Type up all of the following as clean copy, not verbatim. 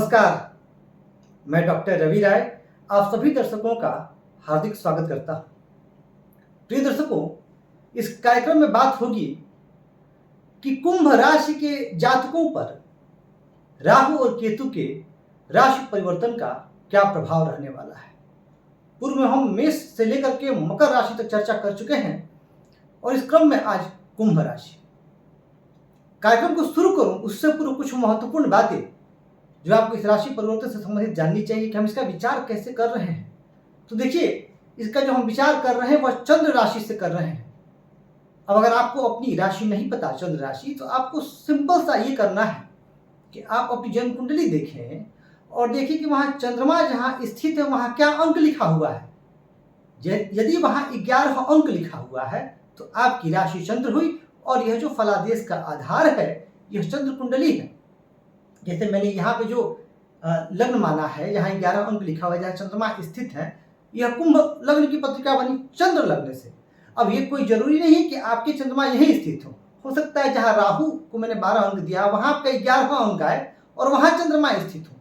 नमस्कार, मैं डॉक्टर रवि राय आप सभी दर्शकों का हार्दिक स्वागत करता हूं। प्रिय दर्शकों, इस कार्यक्रम में बात होगी कि कुंभ राशि के जातकों पर राहु और केतु के राशि परिवर्तन का क्या प्रभाव रहने वाला है। पूर्व में हम मेष से लेकर के मकर राशि तक चर्चा कर चुके हैं और इस क्रम में आज कुंभ राशि। कार्यक्रम को शुरू करूं उससे पूर्व कुछ महत्वपूर्ण बातें जो आपको इस राशि परिवर्तन से संबंधित जाननी चाहिए कि हम इसका विचार कैसे कर रहे हैं। तो देखिए, इसका जो हम विचार कर रहे हैं वह चंद्र राशि से कर रहे हैं। अब अगर आपको अपनी राशि नहीं पता चंद्र राशि, तो आपको सिंपल सा ये करना है कि आप अपनी जन्म कुंडली देखें और देखिए कि वहां चंद्रमा जहां स्थित है वहां क्या अंक लिखा हुआ है। यदि वहां 11 अंक लिखा हुआ है तो आपकी राशि चंद्र हुई और यह जो फलादेश का आधार है यह चंद्र कुंडली है। जैसे मैंने यहाँ पे जो लग्न माना है, यहाँ 11 अंक लिखा हुआ है, जहाँ चंद्रमा स्थित है, यह कुंभ लग्न की पत्रिका बनी चंद्र लग्न से। अब ये कोई जरूरी नहीं है कि आपके चंद्रमा यही स्थित हो सकता है जहाँ राहु को मैंने 12 अंक दिया वहां आपका 11वां अंक आए और वहां चंद्रमा स्थित हो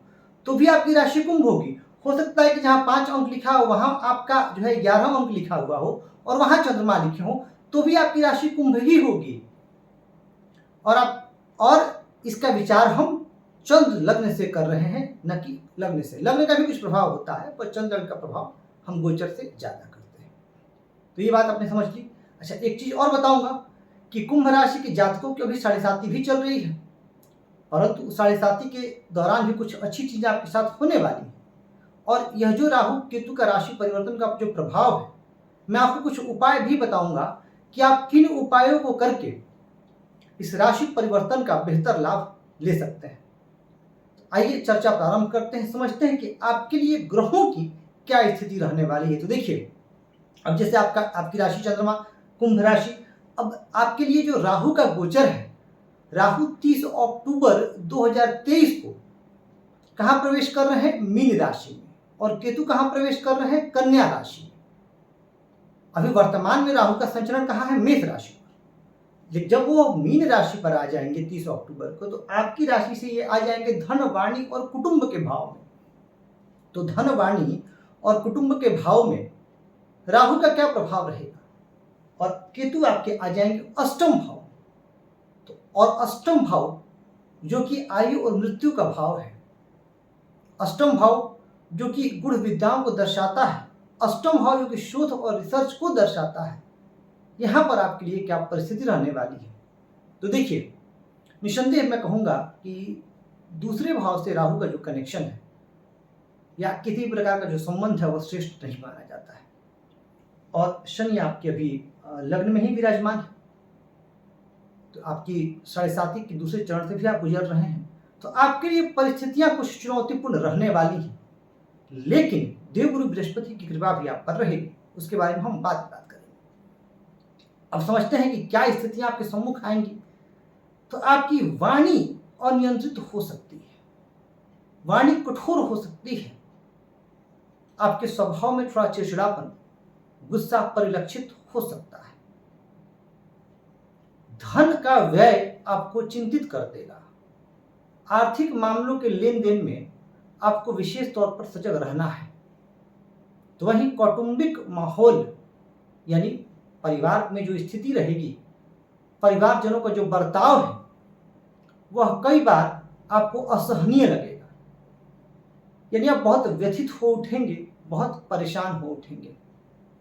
तो भी आपकी राशि कुंभ होगी। हो सकता है कि जहाँ 5 अंक लिखा हो वहां आपका जो है 11वां अंक लिखा हुआ हो और वहां चंद्रमा लिखे हो तो भी आपकी राशि कुंभ ही होगी। और इसका विचार हम चंद्र लग्न से कर रहे हैं, न कि लग्न से। लग्न का भी कुछ प्रभाव होता है पर चंद्र का प्रभाव हम गोचर से ज्यादा करते हैं। तो ये बात आपने समझ ली। अच्छा, एक चीज और बताऊंगा कि कुंभ राशि के जातकों की अभी 7.5 भी चल रही है, परंतु 7.5 के दौरान भी कुछ अच्छी चीजें आपके साथ होने वाली है। और यह जो राहु केतु का राशि परिवर्तन का जो प्रभाव है, मैं आपको कुछ उपाय भी बताऊंगा कि आप किन उपायों को करके इस राशि परिवर्तन का बेहतर लाभ ले सकते हैं। आइए चर्चा प्रारंभ करते हैं, समझते हैं कि आपके लिए ग्रहों की क्या स्थिति रहने वाली है। तो देखिए, अब जैसे आपकी राशि चंद्रमा कुंभ राशि, अब आपके लिए जो राहु का गोचर है, राहु 30 अक्टूबर 2023 को कहां प्रवेश कर रहे हैं? मीन राशि में। और केतु कहां प्रवेश कर रहे हैं? कन्या राशि में। अभी वर्तमान में राहु का संचरण कहां है? मेष राशि पर। जब वो मीन राशि पर आ जाएंगे 30 अक्टूबर को तो आपकी राशि से ये आ जाएंगे धन वाणी और कुटुंब के भाव में। तो धन वाणी और कुटुंब के भाव में राहु का क्या प्रभाव रहेगा? और केतु आपके आ जाएंगे अष्टम भाव। तो और अष्टम भाव जो कि आयु और मृत्यु का भाव है, अष्टम भाव जो कि गुण विद्याओं को दर्शाता है, अष्टम भाव जो कि शोध और रिसर्च को दर्शाता है, यहां पर आपके लिए क्या परिस्थिति रहने वाली है। तो देखिए, निसंदेह मैं कहूंगा कि दूसरे भाव से राहु का जो कनेक्शन है या किसी प्रकार का जो संबंध है वह श्रेष्ठ नहीं माना जाता है। और शनि आपके अभी लग्न में ही विराजमान है, तो आपकी 7.5 के दूसरे चरण से भी आप गुजर रहे हैं। तो आपके लिए परिस्थितियां कुछ चुनौतीपूर्ण रहने वाली हैं, लेकिन देवगुरु बृहस्पति की कृपा भी आप पर रहेगी, उसके बारे में हम बात करेंगे। अब समझते हैं कि क्या स्थितियां आपके सम्मुख आएंगी। तो आपकी वाणी अनियंत्रित हो सकती है, वाणी कठोर हो सकती है, आपके स्वभाव में थोड़ा चिड़चिड़ापन, गुस्सा परिलक्षित हो सकता है। धन का व्यय आपको चिंतित कर देगा। आर्थिक मामलों के लेन देन में आपको विशेष तौर पर सजग रहना है। तो वहीं कौटुंबिक माहौल यानी परिवार में जो स्थिति रहेगी, परिवारजनों का जो बर्ताव है वह कई बार आपको असहनीय लगेगा, यानी आप बहुत व्यथित हो उठेंगे, बहुत परेशान हो उठेंगे।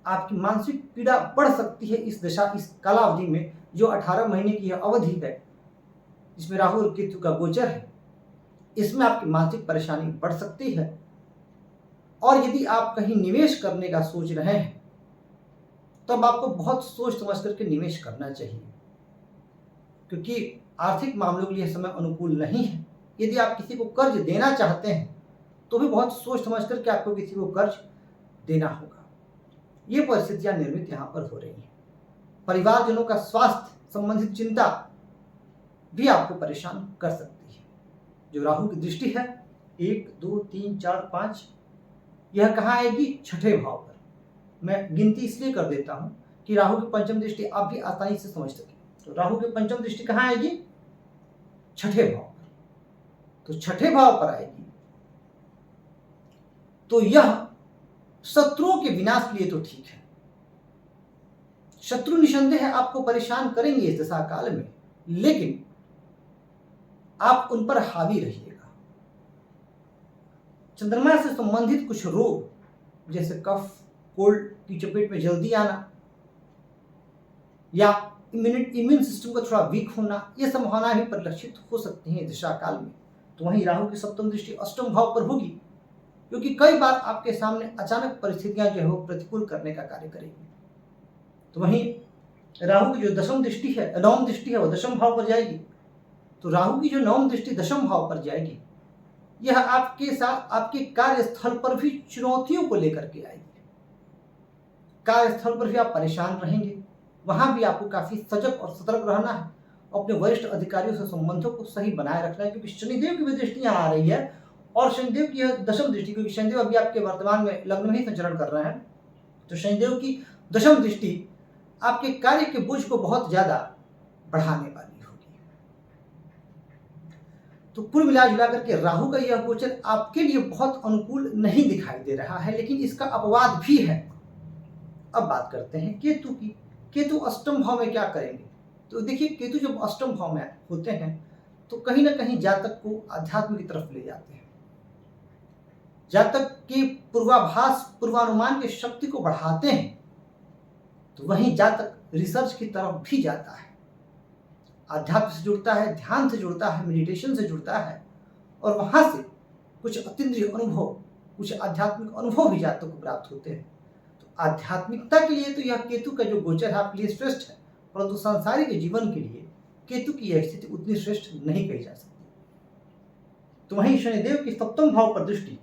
आपकी मानसिक पीड़ा बढ़ सकती है इस कालावधि में, जो 18 महीने की अवधि है जिसमें राहु और केतु का गोचर है, इसमें आपकी मानसिक परेशानी बढ़ सकती है। और यदि आप कहीं निवेश करने का सोच रहे हैं तब आपको बहुत सोच समझ करके निवेश करना चाहिए, क्योंकि आर्थिक मामलों के लिए समय अनुकूल नहीं है। यदि आप किसी को कर्ज देना चाहते हैं तो भी बहुत सोच समझ करके आपको किसी को कर्ज देना होगा। ये परिस्थितियां निर्मित यहां पर हो रही हैं। परिवारजनों का स्वास्थ्य संबंधित चिंता भी आपको परेशान कर सकती है। जो राहु की दृष्टि है 1 2 3 4 5, यह कहाँ आएगी? 6ठे भाव पर। मैं गिनती इसलिए कर देता हूं कि राहु की पंचम दृष्टि आप भी आसानी से समझ सकें। तो राहु की पंचम दृष्टि कहां आएगी? 6ठे भाव पर। तो 6ठे भाव पर आएगी तो यह शत्रुओं के विनाश के लिए तो ठीक है। शत्रु निसंदेह आपको परेशान करेंगे इस दशा काल में, लेकिन आप उन पर हावी रहिएगा। चंद्रमा से संबंधित कुछ रोग जैसे कफ, कोल्ड की चपेट में जल्दी आना या इम्यून सिस्टम का थोड़ा वीक होना, ये संभावनाएं भी परिलक्षित हो सकती हैं दशा काल में। तो वहीं राहु की सप्तम दृष्टि अष्टम भाव पर होगी, क्योंकि कई बार आपके सामने अचानक परिस्थितियां जो है वो प्रतिकूल करने का कार्य करेगी। तो वहीं राहु की जो दशम दृष्टि है, नवम दृष्टि है, वो दशम भाव पर जाएगी। तो राहु की जो नवम दृष्टि दशम भाव पर जाएगी, यह आपके साथ आपके कार्यस्थल पर भी चुनौतियों को लेकर के आएगी। कार्यस्थल पर भी आप परेशान रहेंगे, वहां भी आपको काफी सजग और सतर्क रहना है। अपने वरिष्ठ अधिकारियों से संबंधों को सही बनाए रखना है, क्योंकि शनिदेव की भी दृष्टि यहाँ आ रही है और शनिदेव की यह दशम दृष्टि, क्योंकि शनिदेव अभी आपके वर्तमान में लग्न में ही संचरण कर रहे हैं, तो शनिदेव की दशम दृष्टि आपके कार्य के बोझ को बहुत ज्यादा बढ़ाने वाली होगी। तो कुल मिला करके राहु का यह गोचर आपके लिए बहुत अनुकूल नहीं दिखाई दे रहा है, लेकिन इसका अपवाद भी है। अब बात करते हैं केतु की। केतु अष्टम भाव में क्या करेंगे? तो देखिए, केतु जब अष्टम भाव में होते हैं तो कहीं ना कहीं जातक को अध्यात्म की तरफ ले जाते हैं। जातक के पूर्वाभास, पूर्वानुमान की शक्ति को बढ़ाते हैं। तो वहीं जातक रिसर्च की तरफ भी जाता है, अध्यात्म से जुड़ता है, ध्यान से जुड़ता है, मेडिटेशन से जुड़ता है, और वहां से कुछ अतीन्द्रिय अनुभव, कुछ आध्यात्मिक अनुभव भी जातक को प्राप्त होते हैं। तो आध्यात्मिकता के लिए तो यह केतु का जो गोचर है आपके लिए श्रेष्ठ है, परंतु सांसारिक जीवन के लिए केतु की यह स्थिति उतनी श्रेष्ठ नहीं कही जा सकती। तो वहीं शनिदेव की सप्तम भाव पर दृष्टि,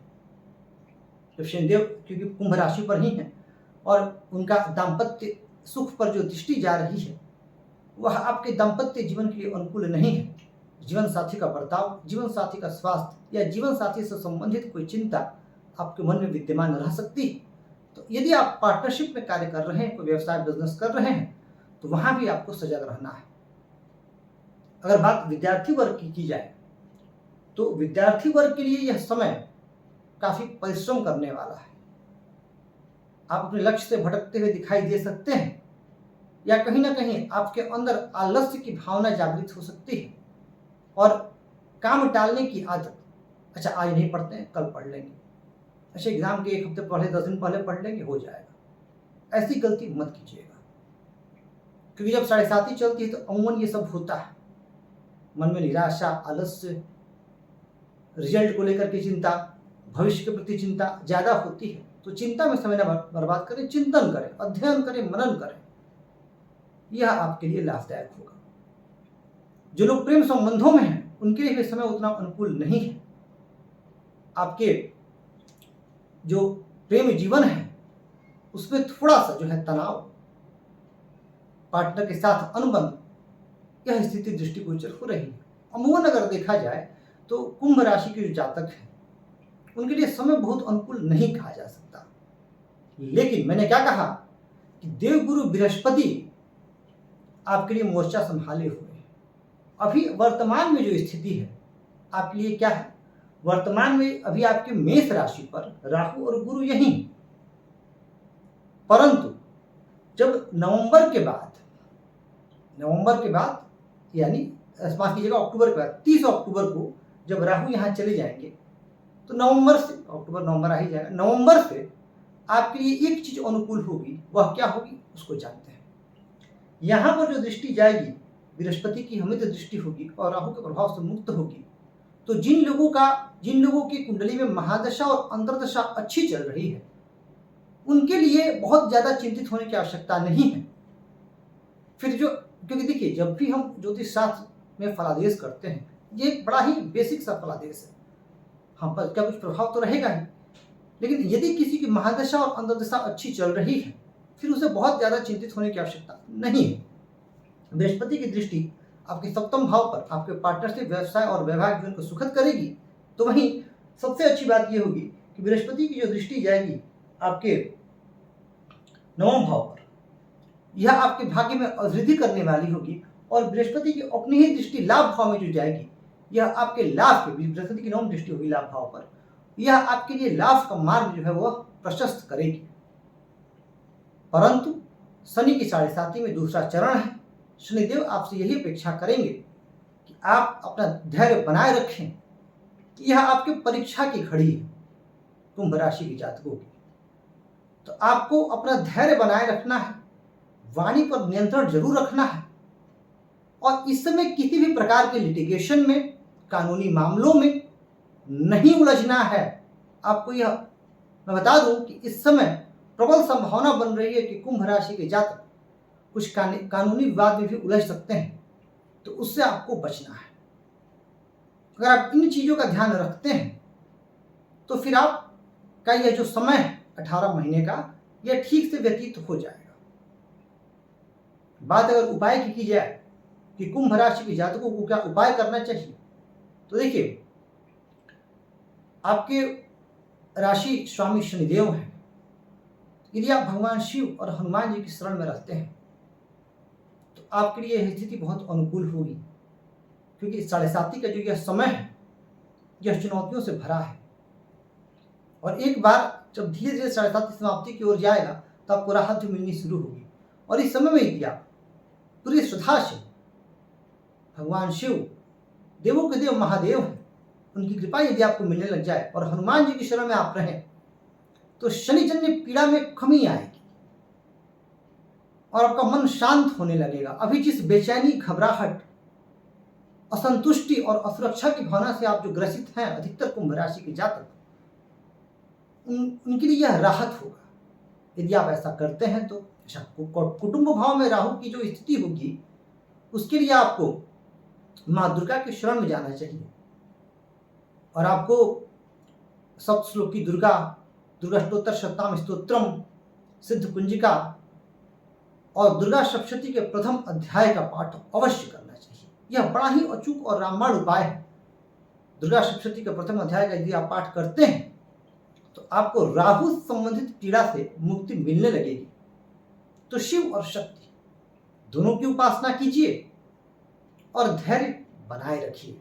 जब शनिदेव क्योंकि कुंभ राशि पर ही है और उनका दाम्पत्य सुख पर जो दृष्टि जा रही है, वह आपके दाम्पत्य जीवन के लिए अनुकूल नहीं है। जीवन साथी का बर्ताव, जीवन साथी का स्वास्थ्य या जीवन साथी से संबंधित कोई चिंता आपके मन में विद्यमान रह सकती है। तो यदि आप पार्टनरशिप में कार्य कर रहे हैं, कोई व्यवसाय बिजनेस कर रहे हैं, तो वहां भी आपको सजग रहना है। अगर बात विद्यार्थी वर्ग की जाए तो विद्यार्थी वर्ग के लिए यह समय काफी परिश्रम करने वाला है। आप अपने लक्ष्य से भटकते हुए दिखाई दे सकते हैं, या कहीं ना कहीं आपके अंदर आलस्य की भावना जागृत हो सकती है और काम टालने की आदत, अच्छा आज नहीं पढ़ते हैं, कल पढ़ लेंगे, अच्छा एग्जाम के एक हफ्ते पहले, 10 दिन पहले पढ़ लेंगे, हो जाएगा। ऐसी गलती मत कीजिएगा, क्योंकि जब 7.5 चलती है तो अमूमन ये सब होता है। मन में निराशा, आलस्य, रिजल्ट को लेकर के चिंता, भविष्य के प्रति चिंता ज्यादा होती है। तो चिंता में समय न बर्बाद करें, चिंतन करें, अध्ययन करें, मनन करें, यह आपके लिए लाभदायक होगा। जो लोग प्रेम संबंधों में हैं उनके लिए समय उतना अनुकूल नहीं है। आपके जो प्रेम जीवन है उसमें थोड़ा सा जो है तनाव, पार्टनर के साथ अनुबंध, यह स्थिति दृष्टिगोचर हो रही है। अमूमन अगर देखा जाए तो कुंभ राशि के जो जातक हैं उनके लिए समय बहुत अनुकूल नहीं कहा जा सकता। लेकिन मैंने क्या कहा कि देवगुरु बृहस्पति आपके लिए मोर्चा संभाले हुए हैं। अभी वर्तमान में जो स्थिति है आपके लिए क्या है, वर्तमान में अभी आपके मेष राशि पर राहु और गुरु यही, परंतु जब नवंबर के बाद यानी माफ कीजिएगा अक्टूबर के बाद 30 अक्टूबर को जब राहु यहाँ चले जाएंगे तो नवंबर से, अक्टूबर नवंबर आ ही जाएगा, नवंबर से आपके लिए एक चीज अनुकूल होगी। वह क्या होगी उसको जानते हैं। यहां पर जो दृष्टि जाएगी बृहस्पति की हमित दृष्टि होगी और राहु के प्रभाव से मुक्त होगी। तो जिन लोगों की कुंडली में महादशा और अंतर्दशा अच्छी चल रही है उनके लिए बहुत ज्यादा चिंतित होने की आवश्यकता नहीं है। फिर जो, क्योंकि देखिए जब भी हम ज्योतिष शास्त्र में फलादेश करते हैं, ये एक बड़ा ही बेसिक सा फलादेश है, हम पर क्या कुछ प्रभाव तो रहेगा ही, लेकिन यदि किसी की महादशा और अंतर्दशा अच्छी चल रही है फिर उसे बहुत ज्यादा चिंतित होने की आवश्यकता नहीं है। बृहस्पति की दृष्टि आपके सप्तम भाव पर आपके पार्टनरशिप, व्यवसाय और वैवाहिक जीवन को सुखद करेगी। तो वहीं सबसे अच्छी बात यह होगी कि बृहस्पति की जो दृष्टि जाएगी आपके नवम भाव पर, यह आपके भाग्य में अवृद्धि करने वाली होगी। और बृहस्पति की अपनी ही दृष्टि लाभ भाव में जो जाएगी, यह आपके लाभ के, बृहस्पति की नवम दृष्टि होगी लाभ भाव पर, यह आपके लिए लाभ का मार्ग जो है वह प्रशस्त करेगी। परंतु शनि की 7.5 में दूसरा चरण है। शनिदेव आपसे यही अपेक्षा करेंगे कि आप अपना धैर्य बनाए रखें कि यह आपके परीक्षा की घड़ी है कुंभ राशि के जातकों की। तो आपको अपना धैर्य बनाए रखना है, वाणी पर नियंत्रण जरूर रखना है और इस समय किसी भी प्रकार के लिटिगेशन में, कानूनी मामलों में नहीं उलझना है। आपको यह मैं बता दूं कि इस समय प्रबल संभावना बन रही है कि कुंभ राशि के जातक कुछ कानूनी विवाद में भी उलझ सकते हैं, तो उससे आपको बचना है। अगर आप इन चीजों का ध्यान रखते हैं तो फिर आपका यह जो समय है 18 महीने का, यह ठीक से व्यतीत हो जाएगा। बात अगर उपाय की जाए कि कुंभ राशि के जातकों को क्या उपाय करना चाहिए, तो देखिए, आपके राशि स्वामी शनिदेव हैं। यदि आप भगवान शिव और हनुमान जी की शरण में रहते हैं तो आपके लिए यह स्थिति बहुत अनुकूल होगी, क्योंकि 7.5 का जो यह समय है यह चुनौतियों से भरा है। और एक बार जब धीरे धीरे 7.5 समाप्ति की ओर जाएगा तो आपको राहत भी मिलनी शुरू होगी। और इस समय में यदि आप पूरी श्रद्धा से भगवान शिव, देवों के देव महादेव हैं, उनकी कृपा यदि आपको मिलने लग जाए और हनुमान जी की शरण में आप रहें तो शनिजन्य पीड़ा में कमी आएगी और आपका मन शांत होने लगेगा। अभी जिस बेचैनी, घबराहट, असंतुष्टि और असुरक्षा की भावना से आप जो ग्रसित हैं, अधिकतर कुंभ राशि के जातक, उनके लिए यह राहत होगा यदि आप ऐसा करते हैं। तो कुटुंब भाव में राहु की जो स्थिति होगी उसके लिए आपको माँ दुर्गा के शरण में जाना चाहिए और आपको सप्तश्लोकी दुर्गा, दुर्गा स्तोत्र, शतनाम स्तोत्रम, सिद्ध कुंजिका और दुर्गा सप्तशती के प्रथम अध्याय का पाठ अवश्य करना चाहिए। यह बड़ा ही अचूक और रामबाण उपाय है। दुर्गा सप्तशती के प्रथम अध्याय का यदि आप पाठ करते हैं तो आपको राहु संबंधित पीड़ा से मुक्ति मिलने लगेगी। तो शिव और शक्ति दोनों की उपासना कीजिए और धैर्य बनाए रखिए,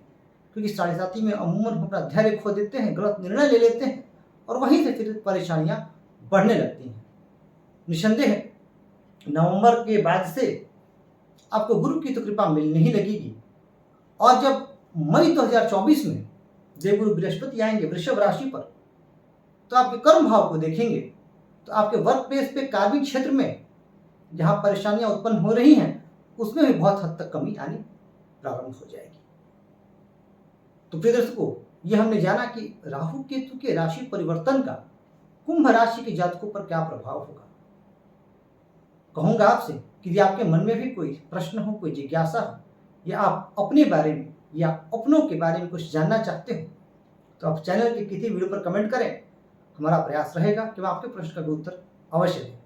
क्योंकि 7.5 में अमूमन हम अपना धैर्य खो देते हैं, गलत निर्णय ले लेते हैं और वहीं से फिर परेशानियां बढ़ने लगती हैं। निसंदेह नवंबर के बाद से आपको गुरु की तो कृपा मिलने ही लगेगी और जब मई 2024 में देवगुरु बृहस्पति आएंगे वृषभ राशि पर तो आपके कर्म भाव को देखेंगे तो आपके वर्क प्लेस पे, कार्मिक क्षेत्र में जहां परेशानियां उत्पन्न हो रही हैं उसमें भी बहुत हद तक कमी आनी प्रारंभ हो जाएगी। तो प्रिय दर्शकों, यह हमने जाना कि राहु केतु के राशि परिवर्तन का कुंभ राशि के जातकों पर क्या प्रभाव होगा। कहूंगा आपसे कि यदि आपके मन में भी कोई प्रश्न हो, कोई जिज्ञासा हो या आप अपने बारे में या अपनों के बारे में कुछ जानना चाहते हो तो आप चैनल के किसी वीडियो पर कमेंट करें। हमारा प्रयास रहेगा कि मैं आपके प्रश्न का उत्तर अवश्य दें।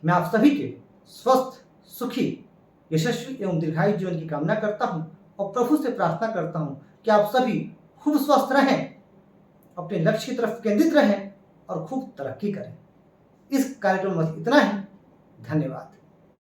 मैं आप सभी के स्वस्थ, सुखी, यशस्वी एवं दीर्घायु जीवन की कामना करता हूं और प्रभु से प्रार्थना करता हूं कि आप सभी खूब स्वस्थ रहें, अपने लक्ष्य की तरफ केंद्रित रहें और खूब तरक्की करें। इस कार्यक्रम में इतना ही। धन्यवाद।